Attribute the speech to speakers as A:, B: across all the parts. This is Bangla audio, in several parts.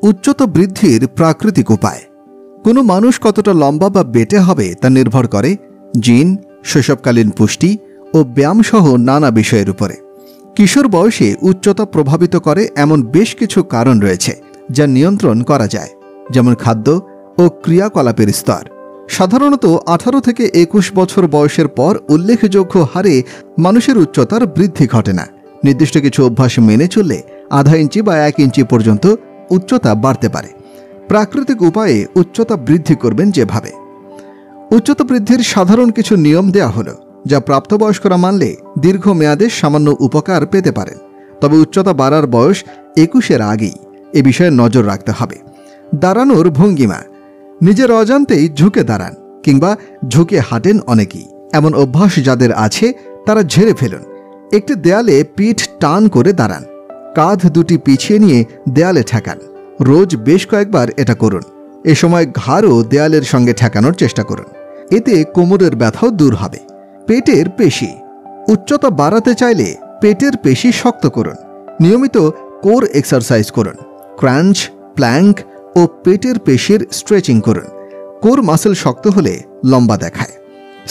A: উচ্চতা বৃদ্ধির প্রাকৃতিক উপায়। কোনো মানুষ কতটা লম্বা বা বেটে হবে তা নির্ভর করে জিন, শৈশবকালীন পুষ্টি ও ব্যায়ামসহ নানা বিষয়ের উপরে। কিশোর বয়সে উচ্চতা প্রভাবিত করে এমন বেশ কিছু কারণ রয়েছে যা নিয়ন্ত্রণ করা যায়, যেমন খাদ্য ও ক্রিয়াকলাপের স্তর। সাধারণত 18 থেকে 21 বছর বয়সের পর উল্লেখযোগ্য হারে মানুষের উচ্চতার বৃদ্ধি ঘটে না। নির্দিষ্ট কিছু অভ্যাস মেনে চললে আধা ইঞ্চি বা 1 ইঞ্চি পর্যন্ত উচ্চতা বাড়তে পারে। প্রাকৃতিক উপায়ে উচ্চতা বৃদ্ধি করবেন যেভাবে। উচ্চতা বৃদ্ধির সাধারণ কিছু নিয়ম দেয়া হলো, যা প্রাপ্তবয়স্করা মানলে দীর্ঘমেয়াদে সামান্য উপকার পেতে পারেন। তবে উচ্চতা বাড়ার বয়স 21-এর আগেই এ বিষয়ে নজর রাখতে হবে। দাঁড়ানোর ভঙ্গিমা। নিজের অজান্তেই ঝুঁকে দাঁড়ান কিংবা ঝুঁকে হাঁটেন অনেকেই। এমন অভ্যাস যাদের আছে তারা ঝেড়ে ফেলুন। একটি দেয়ালে পিঠ টান করে দাঁড়ান, কাঁধ দুটি পিছিয়ে নিয়ে দেয়ালে ঠেকান। রোজ বেশ কয়েকবার এটা করুন। এ সময় ঘাড়ও দেয়ালের সঙ্গে ঠেকানোর চেষ্টা করুন, এতে কোমরের ব্যথাও দূর হবে। পেটের পেশি। উচ্চতা বাড়াতে চাইলে পেটের পেশি শক্ত করুন। নিয়মিত কোর এক্সারসাইজ করুন। ক্রাঞ্চ, প্ল্যাঙ্ক ও পেটের পেশির স্ট্রেচিং করুন। কোর মাসল শক্ত হলে লম্বা দেখায়।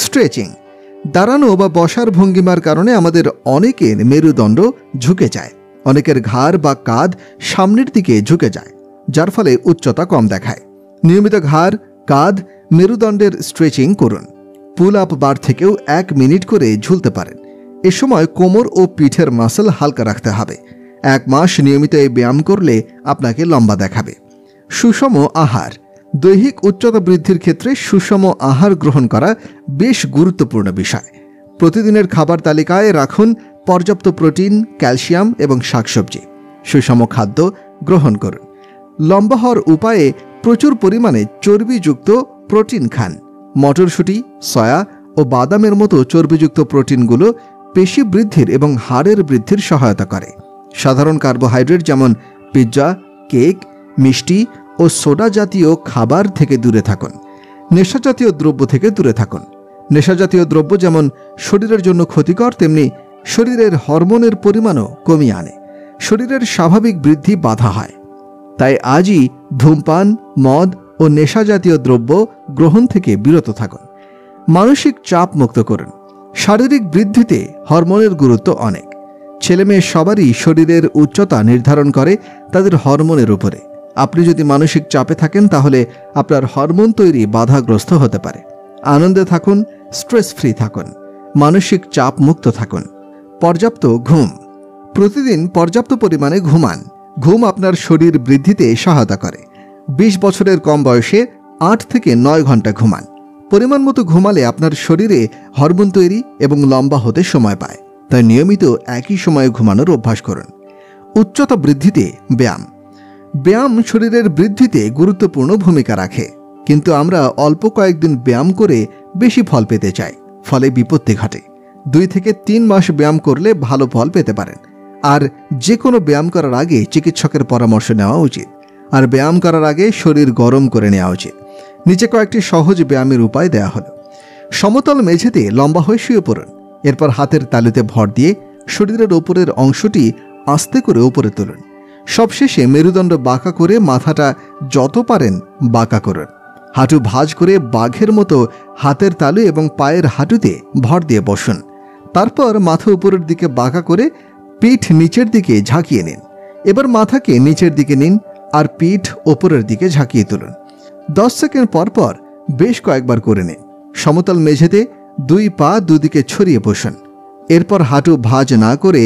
A: স্ট্রেচিং। দাঁড়ানো বা বসার ভঙ্গিমার কারণে আমাদের অনেকের মেরুদণ্ড ঝুঁকে যায়। অনেকের ঘাড় বা কাঁধ সামনের দিকে ঝুঁকে যায়, যার ফলে উচ্চতা কম দেখায়। নিয়মিত ঘাড়, কাঁধ, মেরুদণ্ডের স্ট্রেচিং করুন। পুল আপ বার থেকেও 1 মিনিট করে ঝুলতে পারেন। এ সময় কোমর ও পিঠের মাসল হালকা রাখতে হবে। 1 মাস নিয়মিত এই ব্যায়াম করলে আপনাকে লম্বা দেখাবে। সুষম আহার। দৈহিক উচ্চতা বৃদ্ধির ক্ষেত্রে সুষম আহার গ্রহণ করা বেশ গুরুত্বপূর্ণ বিষয়। প্রতিদিনের খাবার তালিকায় রাখুন পর্যাপ্ত প্রোটিন, ক্যালসিয়াম এবং শাকসবজি। সুষম খাদ্য গ্রহণ করুন। লম্বা হওয়ার উপায়ে প্রচুর পরিমাণে চর্বিযুক্ত প্রোটিন খান। মটরশুঁটি, সয়া ও বাদামের মতো চর্বিযুক্ত প্রোটিনগুলো পেশি বৃদ্ধির এবং হাড়ের বৃদ্ধির সহায়তা করে। সাধারণ কার্বোহাইড্রেট যেমন পিৎজা, কেক, মিষ্টি ও সোডা জাতীয় খাবার থেকে দূরে থাকুন। নেশাজাতীয় দ্রব্য থেকে দূরে থাকুন। নেশাজাতীয় দ্রব্য যেমন শরীরের জন্য ক্ষতিকর, তেমনি শরীরের হরমোনের পরিমাণও কমিয়ে আনে। শরীরের স্বাভাবিক বৃদ্ধি বাধা হয়। তাই আজই ধূমপান, মদ ও নেশাজাতীয় দ্রব্য গ্রহণ থেকে বিরত থাকুন। মানসিক চাপ মুক্ত করুন। শারীরিক বৃদ্ধিতে হরমোনের গুরুত্ব অনেক। ছেলেমেয়ে সবারই শরীরের উচ্চতা নির্ধারণ করে তাদের হরমোনের উপরে। আপনি যদি মানসিক চাপে থাকেন তাহলে আপনার হরমোন তৈরি বাধাগ্রস্ত হতে পারে। আনন্দে থাকুন, স্ট্রেস ফ্রি থাকুন, মানসিক চাপ মুক্ত থাকুন। পর্যাপ্ত ঘুম। প্রতিদিন পর্যাপ্ত পরিমাণে ঘুমান। ঘুম আপনার শরীর বৃদ্ধিতে সহায়তা করে। 20 বছরের কম বয়সে 8 থেকে 9 ঘন্টা ঘুমান। পরিমাণ মতো ঘুমালে আপনার শরীরে হরমোন তৈরি এবং লম্বা হতে সময় পায়। তাই নিয়মিত একই সময়ে ঘুমানোর অভ্যাস করুন। উচ্চতা বৃদ্ধিতে ব্যায়াম। ব্যায়াম শরীরের বৃদ্ধিতে গুরুত্বপূর্ণ ভূমিকা রাখে, কিন্তু আমরা অল্প কয়েকদিন ব্যায়াম করে বেশি ফল পেতে চাই, ফলে বিপত্তি ঘটে। 2 থেকে 3 মাস ব্যায়াম করলে ভালো ফল পেতে পারেন। আর যে কোনো ব্যায়াম করার আগে চিকিৎসকের পরামর্শ নেওয়া উচিত। আর ব্যায়াম করার আগে শরীর গরম করে নেওয়া উচিত। নিচে কয়েকটি সহজ ব্যায়ামের উপায় দেওয়া হলো। সমতল মেঝেতে লম্বা হয়ে শুয়ে পড়ুন। এরপর হাতের তালুতে ভর দিয়ে শরীরের ওপরের অংশটি আস্তে করে উপরে তুলুন। সবশেষে মেরুদণ্ড বাঁকা করে মাথাটা যত পারেন বাঁকা করুন। হাঁটু ভাঁজ করে বাঘের মতো হাতের তালু এবং পায়ের হাঁটুতে ভর দিয়ে বসুন। তারপর মাথা উপরের দিকে বাঁকা করে পিঠ নিচের দিকে ঝাঁকিয়ে নিন। এবার মাথাকে নিচের দিকে নিন আর পিঠ ওপরের দিকে ঝাঁকিয়ে তুলুন। 10 সেকেন্ড পর পর বেশ কয়েকবার করে নিন। সমতল মেঝেতে 2 পা দুদিকে ছড়িয়ে বসুন। এরপর হাঁটু ভাঁজ না করে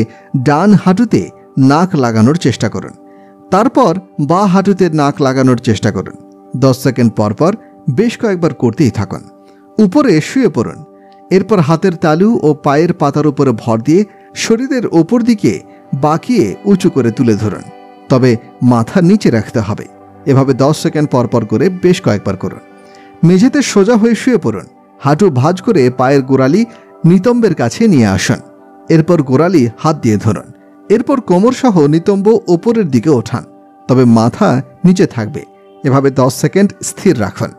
A: ডান হাঁটুতে নাক লাগানোর চেষ্টা করুন। তারপর বাঁ হাঁটুতে নাক লাগানোর চেষ্টা করুন। 10 সেকেন্ড পর পর বেশ কয়েকবার করতেই থাকুন। উপরে শুয়ে পড়ুন। এরপর হাতের তালু ও পায়ের পাতার উপরে ভর দিয়ে শরীরের ওপর দিকে বাঁকিয়ে উঁচু করে তুলে ধরুন, তবে মাথা নিচে রাখতে হবে। এভাবে 10 সেকেন্ড পর পর করে বেশ কয়েকবার করুন। মেঝেতে সোজা হয়ে শুয়ে পড়ুন। হাঁটু ভাঁজ করে পায়ের গোড়ালি নিতম্বের কাছে নিয়ে আসুন। এরপর গোড়ালি হাত দিয়ে ধরুন। এরপর কোমর সহ নিতম্ব ওপরের দিকে ওঠান, তবে মাথা নিচে থাকবে। এভাবে 10 সেকেন্ড স্থির রাখুন।